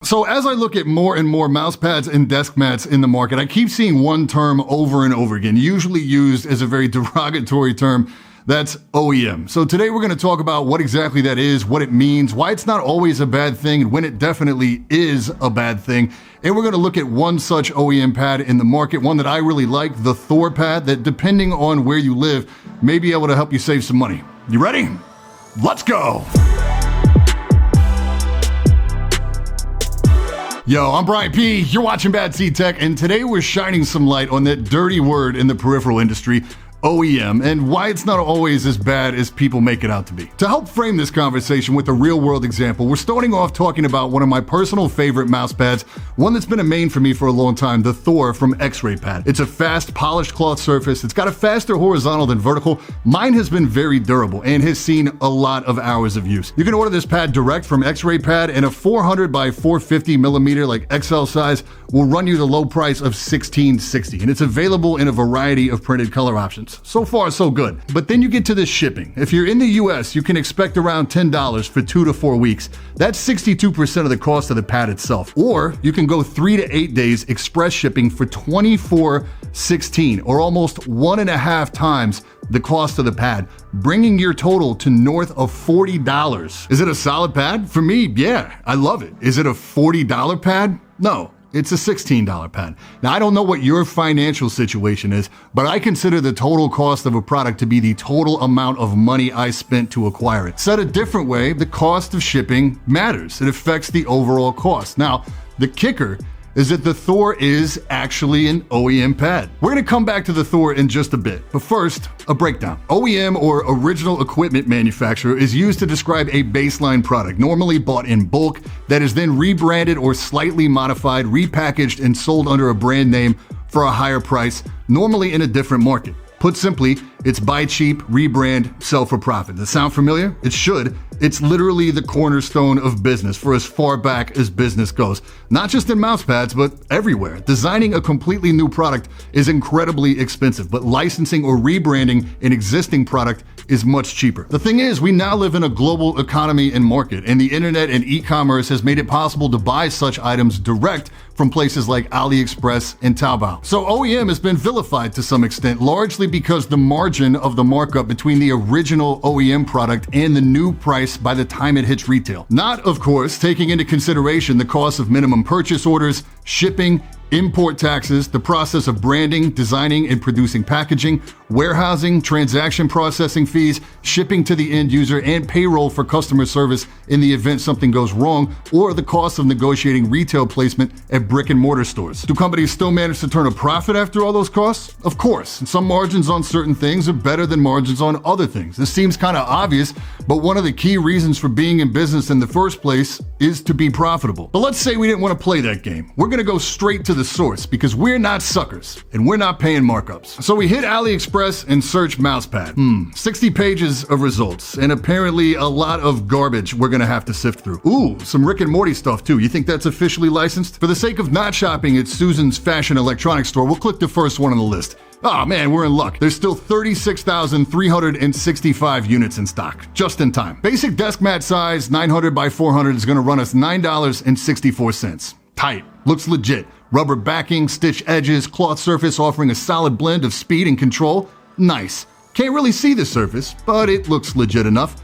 So as I look at more and more mouse pads and desk mats in the market, I keep seeing one term over and over again, usually used as a very derogatory term. That's OEM. So today we're going to talk about what exactly that is, what it means, why it's not always a bad thing, and when it definitely is a bad thing. And we're going to look at one such OEM pad in the market, one that I really like, the Thor pad, that depending on where you live, may be able to help you save some money. You ready? Let's go! Yo, I'm Brian P. You're watching BadSeed Tech, and today we're shining some light on that dirty word in the peripheral industry, OEM, and why it's not always as bad as people make it out to be. To help frame this conversation with a real-world example, we're starting off talking about one of my personal favorite mouse pads, one that's been a main for me for a long time, the Thor from XRAYPAD. It's a fast, polished cloth surface. It's got a faster horizontal than vertical. Mine has been very durable and has seen a lot of hours of use. You can order this pad direct from XRAYPAD, and a 400 by 450 millimeter, like XL size, will run you the low price of $16.60, and it's available in a variety of printed color options. So far, so good. But then you get to the shipping. If you're in the US, you can expect around $10 for 2 to 4 weeks. That's 62% of the cost of the pad itself. Or you can go 3 to 8 days express shipping for $24.16, or almost 1.5 times the cost of the pad, bringing your total to north of $40. Is it a solid pad? For me, yeah, I love it. Is it a $40 pad? No. It's a $16 pad. Now, I don't know what your financial situation is, but I consider the total cost of a product to be the total amount of money I spent to acquire it. Said a different way, the cost of shipping matters. It affects the overall cost. Now, the kicker is that the Thor is actually an OEM pad. We're going to come back to the Thor in just a bit, but first, a breakdown. OEM, or original equipment manufacturer, is used to describe a baseline product, normally bought in bulk, that is then rebranded or slightly modified, repackaged, and sold under a brand name for a higher price, normally in a different market. Put simply, it's buy cheap, rebrand, sell for profit. Does that sound familiar? It should. It's literally the cornerstone of business for as far back as business goes. Not just in mouse pads, but everywhere. Designing a completely new product is incredibly expensive, but licensing or rebranding an existing product is much cheaper. The thing is, we now live in a global economy and market, and the internet and e-commerce has made it possible to buy such items direct from places like AliExpress and Taobao. So OEM has been vilified to some extent, largely because the margin of the markup between the original OEM product and the new price by the time it hits retail. Not, of course, taking into consideration the cost of minimum purchase orders, shipping, import taxes, the process of branding, designing and producing packaging, warehousing, transaction processing fees, shipping to the end user, and payroll for customer service in the event something goes wrong, or the cost of negotiating retail placement at brick and mortar stores. Do companies still manage to turn a profit after all those costs? Of course. Some margins on certain things are better than margins on other things. This seems kind of obvious, but one of the key reasons for being in business in the first place is to be profitable. But let's say we didn't want to play that game. We're going to go straight to the source, because we're not suckers and we're not paying markups. So we hit AliExpress and search mousepad. 60 pages of results, and apparently a lot of garbage we're gonna have to sift through. Ooh, some Rick and Morty stuff too. You think that's officially licensed? For the sake of not shopping at Susan's fashion electronics store, we'll click the first one on the list. Oh man, we're in luck. There's still 36,365 units in stock, just in time. Basic desk mat size, 900 by 400, is gonna run us $9.64. Tight, looks legit. Rubber backing, stitched edges, cloth surface offering a solid blend of speed and control. Nice. Can't really see the surface, but it looks legit enough.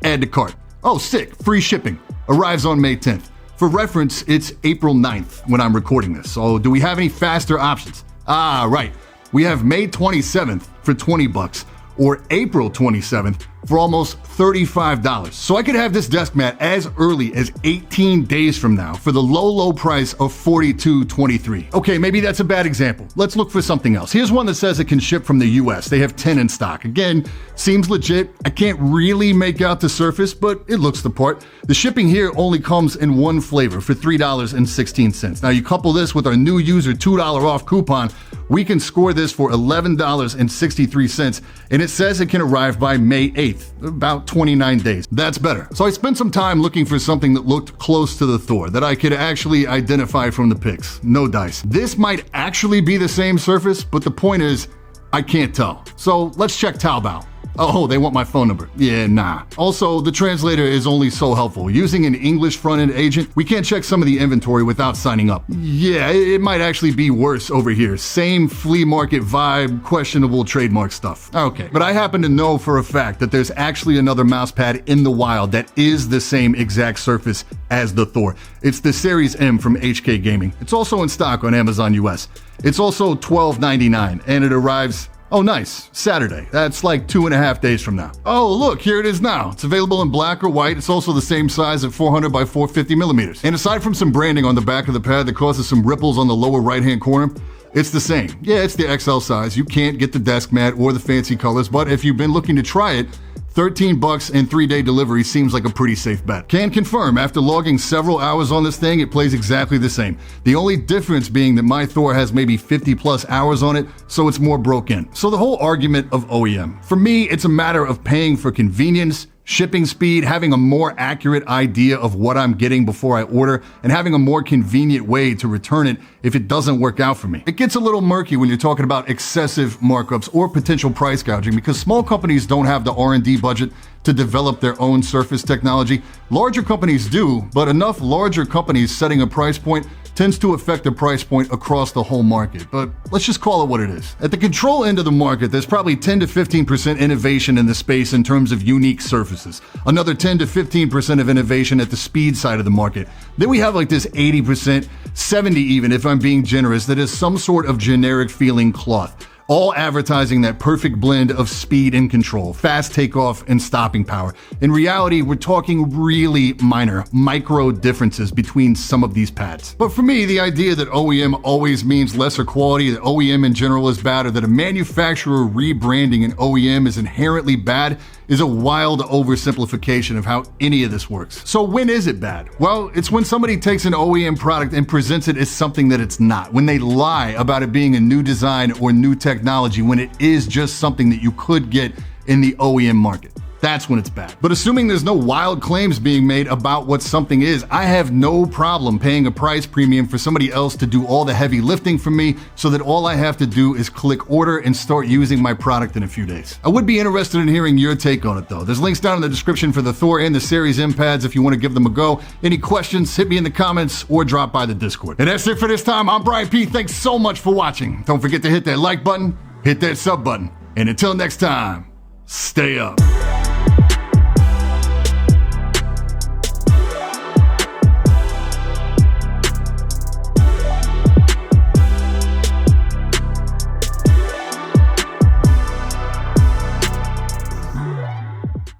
Add to cart. Oh, sick, free shipping. Arrives on May 10th. For reference, it's April 9th when I'm recording this. So do we have any faster options? Ah, right. We have May 27th for $20, or April 27th for almost $35. So I could have this desk mat as early as 18 days from now for the low price of $42.23. Okay, maybe that's a bad example. Let's look for something else. Here's one that says it can ship from the US. They have 10 in stock. Again, seems legit. I can't really make out the surface, but it looks the part. The shipping here only comes in one flavor for $3.16. Now you couple this with our new user $2 off coupon, we can score this for $11.63, and it says it can arrive by May 8th, about 29 days. That's better. So I spent some time looking for something that looked close to the Thor, that I could actually identify from the pics. No dice. This might actually be the same surface, but the point is, I can't tell. So let's check Taobao. Oh, they want my phone number. Yeah, nah. Also, the translator is only so helpful. Using an English front-end agent, we can't check some of the inventory without signing up. Yeah, it might actually be worse over here. Same flea market vibe, questionable trademark stuff. Okay, but I happen to know for a fact that there's actually another mousepad in the wild that is the same exact surface as the Thor. It's the Series M from HK Gaming. It's also in stock on Amazon US. It's also $12.99 and it arrives, oh nice, Saturday. That's like 2.5 days from now. Oh look, here it is now. It's available in black or white. It's also the same size at 400 by 450 millimeters. And aside from some branding on the back of the pad that causes some ripples on the lower right-hand corner, it's the same. Yeah, it's the XL size. You can't get the desk mat or the fancy colors, but if you've been looking to try it, $13 and 3-day delivery seems like a pretty safe bet. Can confirm, after logging several hours on this thing, it plays exactly the same. The only difference being that my Thor has maybe 50 plus hours on it, so it's more broke in. So the whole argument of OEM. For me, it's a matter of paying for convenience, shipping speed, having a more accurate idea of what I'm getting before I order, and having a more convenient way to return it if it doesn't work out for me. It gets a little murky when you're talking about excessive markups or potential price gouging because small companies don't have the R&D budget to develop their own surface technology. Larger companies do, but enough larger companies setting a price point tends to affect the price point across the whole market. But let's just call it what it is. At the control end of the market, there's probably 10 to 15% innovation in the space in terms of unique surfaces. Another 10 to 15% of innovation at the speed side of the market. Then we have like this 80%, 70 even if I'm being generous, that is some sort of generic feeling cloth. All advertising that perfect blend of speed and control, fast takeoff and stopping power. In reality, we're talking really minor, micro differences between some of these pads. But for me, the idea that OEM always means lesser quality, that OEM in general is bad, or that a manufacturer rebranding an OEM is inherently bad is a wild oversimplification of how any of this works. So when is it bad? Well, it's when somebody takes an OEM product and presents it as something that it's not. When they lie about it being a new design or new technology when it is just something that you could get in the OEM market. That's when it's bad. But assuming there's no wild claims being made about what something is, I have no problem paying a price premium for somebody else to do all the heavy lifting for me so that all I have to do is click order and start using my product in a few days. I would be interested in hearing your take on it though. There's links down in the description for the Thor and the Series M pads if you want to give them a go. Any questions, hit me in the comments or drop by the Discord. And that's it for this time. I'm Brian P. Thanks so much for watching. Don't forget to hit that like button, hit that sub button, and until next time, stay up.